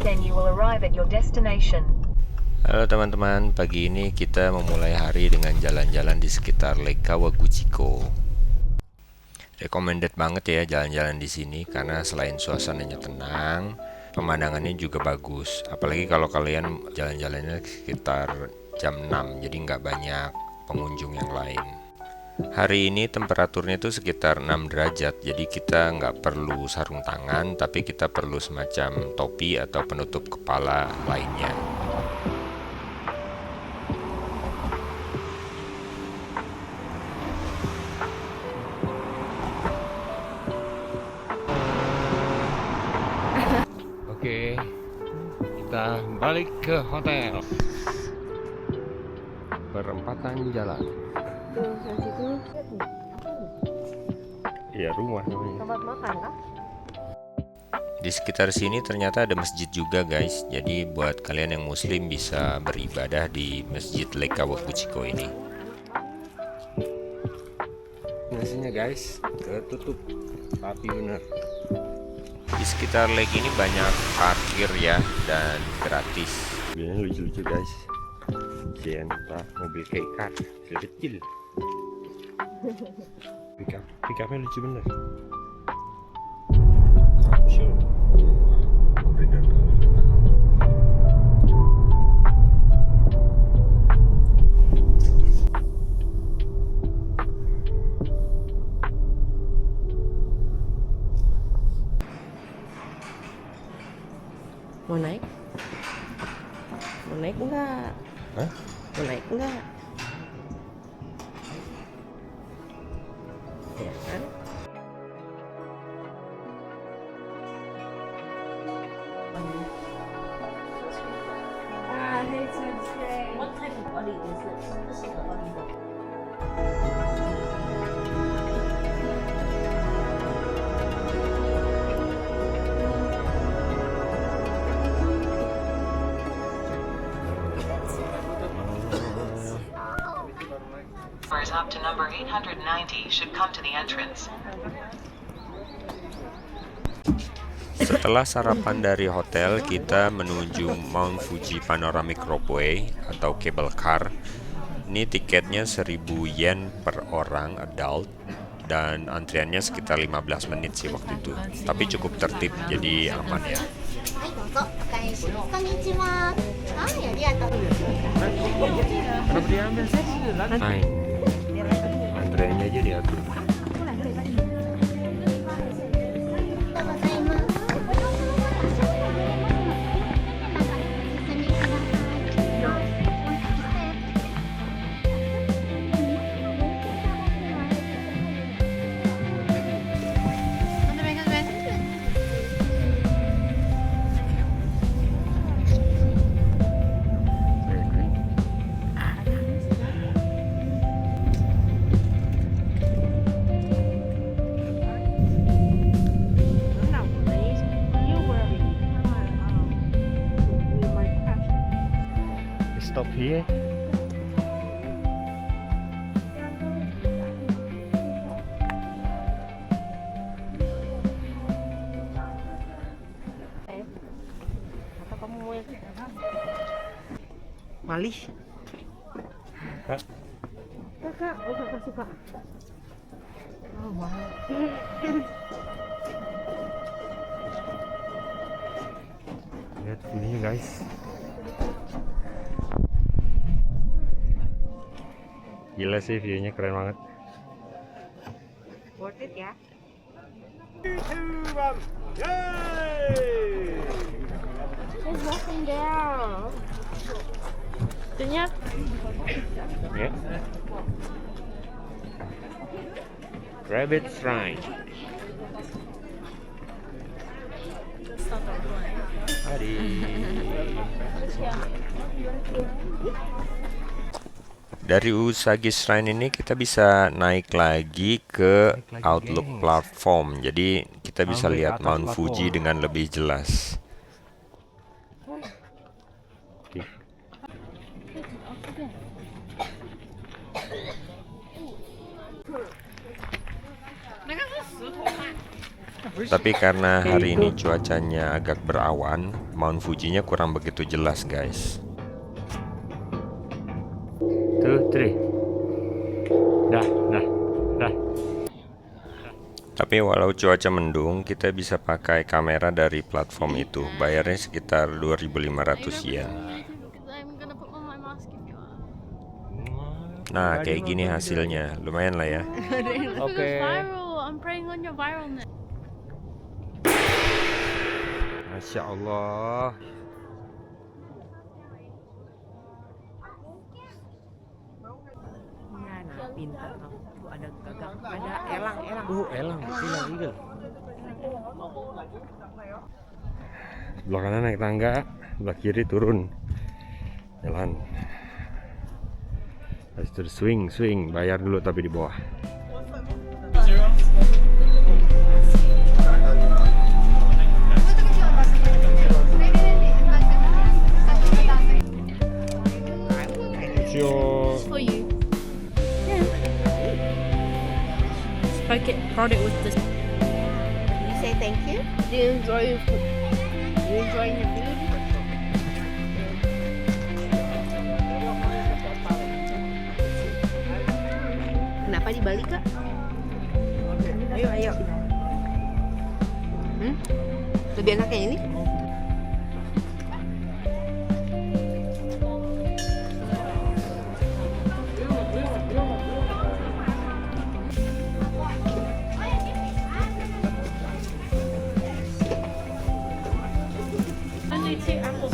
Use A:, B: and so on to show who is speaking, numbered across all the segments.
A: then you will arrive at your destination.
B: Halo teman-teman, pagi ini kita memulai hari dengan jalan-jalan di sekitar Lake Kawaguchiko. Recommended banget ya jalan-jalan di sini karena selain suasananya tenang, pemandangannya juga bagus. Apalagi kalau kalian jalan-jalannya sekitar jam 6, jadi nggak banyak pengunjung yang lain. Hari ini temperaturnya itu sekitar 6 derajat, jadi kita nggak perlu sarung tangan, tapi kita perlu semacam topi atau penutup kepala lainnya.
C: Oke, kita balik ke hotel. Perempatan jalan. Iya, rumah namanya.
D: Tempat makan kah?
B: Di sekitar sini ternyata ada masjid juga guys. Jadi buat kalian yang muslim bisa beribadah di masjid Lake Kawaguchiko ini. Nasinya guys, ketutup tapi bener. Di sekitar lake ini banyak parkir ya dan gratis. Biasanya lucu-lucu guys. Sienta mobil kayak car kecil. Pick upnya lucu bener.
D: Mau naik? Mau naik enggak?
B: Hah?
D: Mau naik enggak? Ya kan?
E: What type of buddy is this? This is a buddy book.
F: Up to number 890 should come to the entrance.
B: Setelah sarapan dari hotel, kita menuju Mount Fuji Panoramic Ropeway atau cable car. Ini tiketnya 1000 yen per orang adult dan antriannya sekitar 15 menit sih waktu itu. Tapi cukup tertib, jadi aman ya. Hai. Antriannya jadi atur. Stop here.
D: Atau kamu mau yang malih?
B: Kak.
D: Kakak, oh kakak suka. Oh wow.
B: Lihat view-nya guys. Gila sih view-nya, keren banget.
D: Worth it ya? There's nothing there. Itunya?
B: Ya. Rabbit Shrine. Hari. Dari Usagi Shrine ini kita bisa naik lagi ke Outlook Platform. Jadi kita bisa lihat Mount Fuji dengan lebih jelas. Tapi karena hari ini cuacanya agak berawan, Mount Fuji-nya kurang begitu jelas, guys.
C: 2, 3. Dah.
B: Tapi walau cuaca mendung, kita bisa pakai kamera dari platform itu. Bayarnya sekitar 2.500 yen.
G: I'm gonna put on my mask if you are.
B: Nah, kayak gini hasilnya. Lumayan lah ya.
C: Oke.
G: It's viral. I'm praying on your viralness.
C: Masya Allah.
D: Nah, pintar kamu. Tuh ada gagak, ada elang.
C: Elang, eagle. Sebelah kanan naik tangga, sebelah kiri turun. Jalan. Habis itu swing, bayar dulu tapi di bawah.
G: For you. Yeah. Spoke it, prod it with this.
D: You say thank you.
G: Do you enjoy your food? You enjoying your food?
D: Kenapa dibalik, Kak? Ayo. Lebih enak kayak ini?
G: Only 2 apples.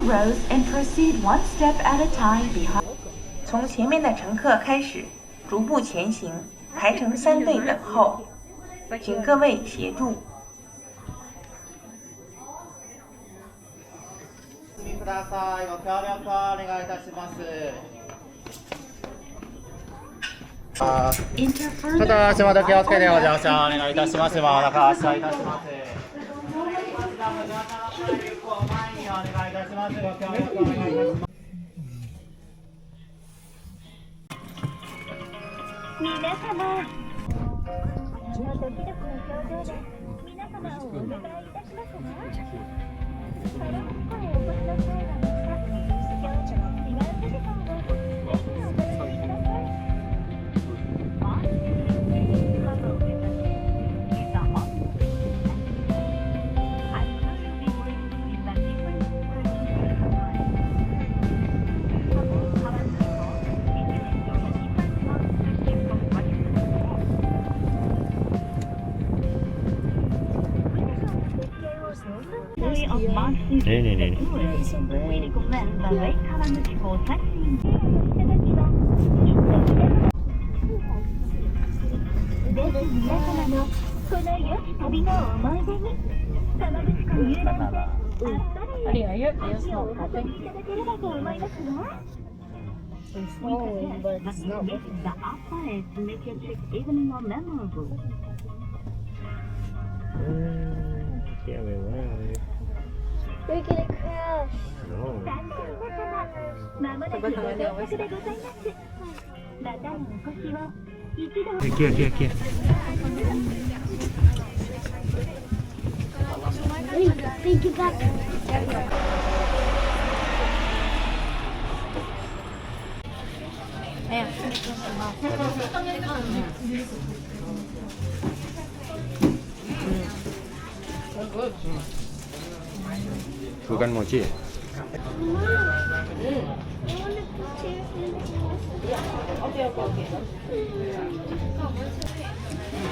H: Rows and proceed one step at a time behind. 从前面的乘客开始，逐步前行，排成3队等候，请各位协助。
I: ください。ご協力をお願いいたします。ちょっと足元気をつけてご乗車お願いいたします。まもなく発車いたします。前にお願いいたします。ご協力お願いいたします。皆様、こちらドキドキの表情で皆様をお迎えいたしますが、パラッコをお越しの際はまた、表情の違う富士山をぜひお楽しみください。
C: Ini.
H: We recommend the lake Kawaguchi for sightseeing. ぜひ皆様のこの良き旅の思い出に川口湖遊覧船あっさり足をお運びいただければと思いますが。We suggest that you visit the upper to make your trip even more memorable.
G: We're gonna crash.
H: まもなくご到着でございます。またのお越しを一度。
C: Kia.
H: Thank you, Papa.
C: Bukan mochi ya?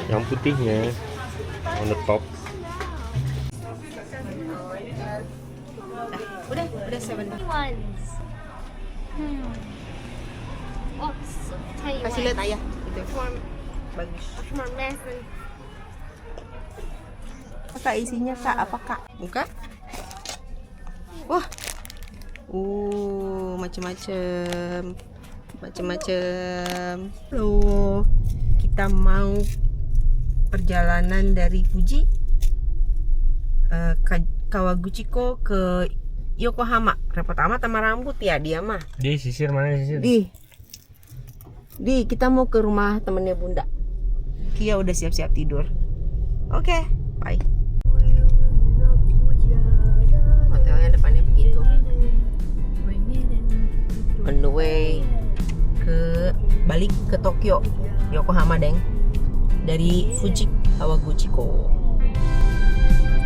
C: Yang putihnya on the top.
D: Udah 7.
G: Ones. Oops. Tell you
D: Kasih
G: what.
D: lihat ayah. Itu. Bagus.
G: More mess than
D: Kak isinya Kak apa Kak? Buka. Wah. Macam-macam. Halo. Kita mau perjalanan dari Fuji Kawaguchiko ke Yokohama. Repot amat sama rambut ya dia mah.
C: Di sisir mana sisir?
D: Di kita mau ke rumah temennya Bunda. Kia udah siap-siap tidur. Oke, bye. Hotelnya depannya begitu. On the way ke balik ke Tokyo, Yokohama deng. Dari Fuji Kawaguchiko.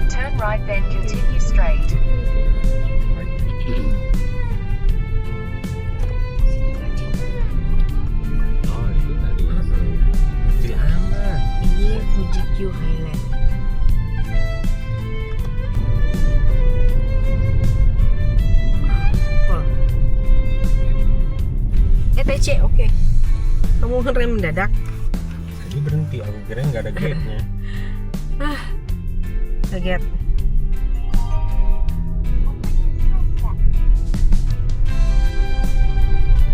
A: Turn right then continue straight.
C: Oh itu tadi. Kecil amat.
D: Ini Fuji-Q Highland. TC, oke. Kamu ngerem mendadak.
C: Tadi berhenti, aku kira nggak ada gate-nya.
D: Kaget.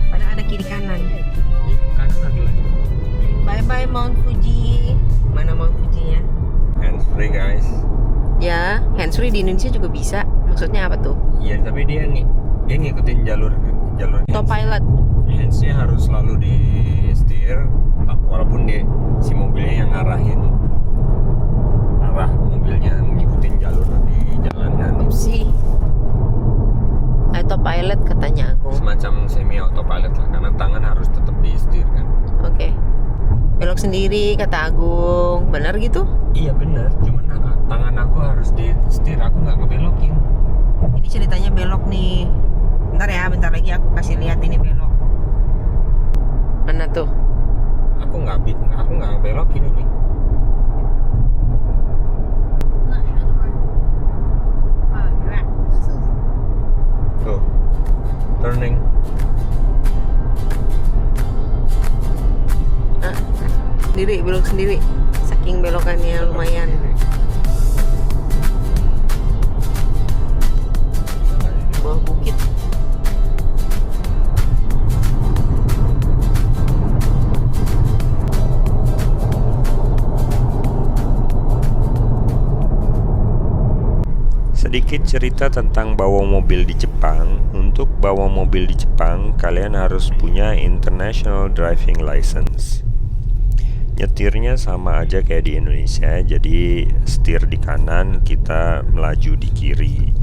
D: Padahal ada kiri kanan.
C: Di kanan lagi.
D: Bye bye Mount Fuji. Mana Mount Fujinya?
C: Hands free guys.
D: Ya, handsfree di Indonesia juga bisa. Maksudnya apa tuh?
C: Iya tapi dia ngikutin jalur
D: Autopilot.
C: handsnya harus selalu di setir, walaupun si mobilnya yang ngarahin arah mobilnya ngikutin jalur di jalanan.
D: Si autopilot katanya aku.
C: Semacam semi autopilot lah, karena tangan harus tetap di setir kan.
D: Oke. Belok sendiri kata Agung. Benar gitu?
C: Iya benar, cuman tangan aku harus di setir, aku nggak ngebelokin.
D: Ini ceritanya belok nih. Bentar ya, bentar lagi aku kasih lihat ini belok. Mana tuh?
C: Aku nggak ngebelokin ini. Tuh, turning.
D: Sendiri, belok sendiri. Saking belokannya lumayan. Bawah bukit.
B: Sedikit cerita tentang bawa mobil di Jepang. Untuk bawa mobil di Jepang, kalian harus punya International Driving License. Nyetirnya sama aja kayak di Indonesia, jadi setir di kanan, kita melaju di kiri.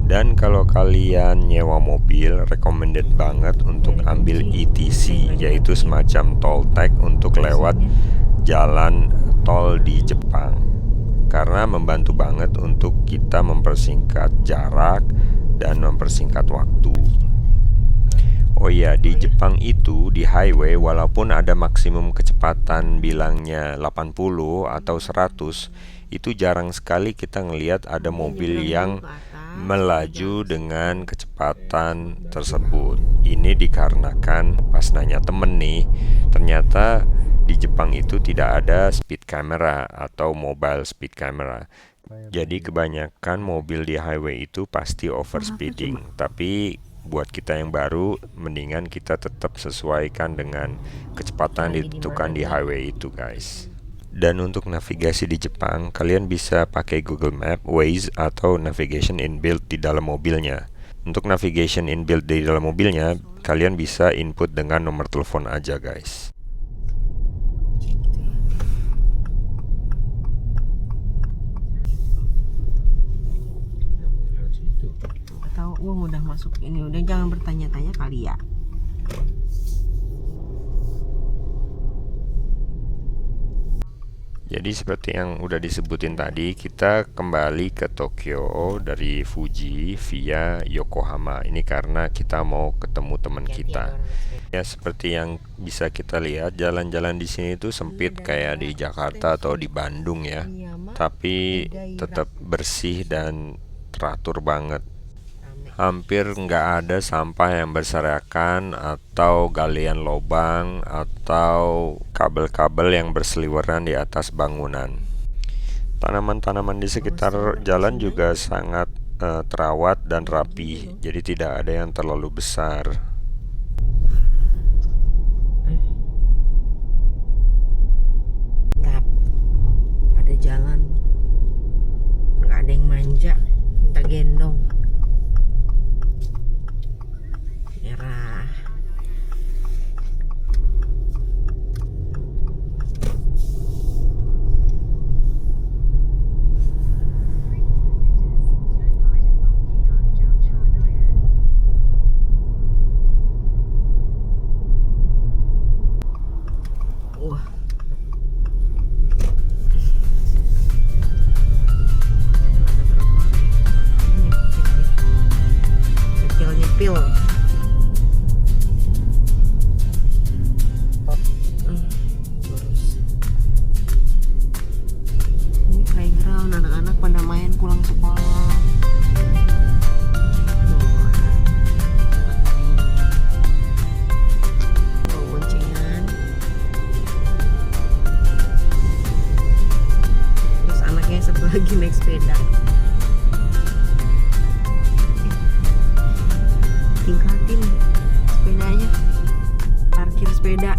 B: Dan kalau kalian nyewa mobil, recommended banget untuk ambil ETC, yaitu semacam tol tag untuk lewat jalan tol di Jepang. Karena membantu banget untuk kita mempersingkat jarak dan mempersingkat waktu. Oh iya, di Jepang itu di highway walaupun ada maksimum kecepatan bilangnya 80 atau 100, itu jarang sekali kita ngelihat ada mobil yang melaju dengan kecepatan tersebut. Ini dikarenakan pas nanya temen nih, ternyata di Jepang itu tidak ada speed camera atau mobile speed camera. Jadi kebanyakan mobil di highway itu pasti overspeeding. Tapi buat kita yang baru, mendingan kita tetap sesuaikan dengan kecepatan ditentukan di highway itu guys. Dan untuk navigasi di Jepang, kalian bisa pakai Google Map, Waze, atau navigation inbuilt di dalam mobilnya. Untuk navigation inbuilt di dalam mobilnya, kalian bisa input dengan nomor telepon aja guys.
D: Tahu udah masuk ini, udah jangan bertanya-tanya kali ya.
B: Jadi seperti yang udah disebutin tadi, kita kembali ke Tokyo dari Fuji via Yokohama. Ini karena kita mau ketemu teman kita. Ya seperti yang bisa kita lihat, jalan-jalan di sini tuh sempit kayak di Jakarta atau di Bandung ya. Tapi tetap bersih dan teratur banget. Hampir nggak ada sampah yang berserakan atau galian lobang atau kabel-kabel yang berseliweran di atas bangunan. Tanaman-tanaman di sekitar jalan juga sangat terawat dan rapi, jadi tidak ada yang terlalu besar.
D: Ada jalan, nggak ada yang manja, minta gendong. lagi naik sepeda. Tingkatin sepedanya, parkir sepeda.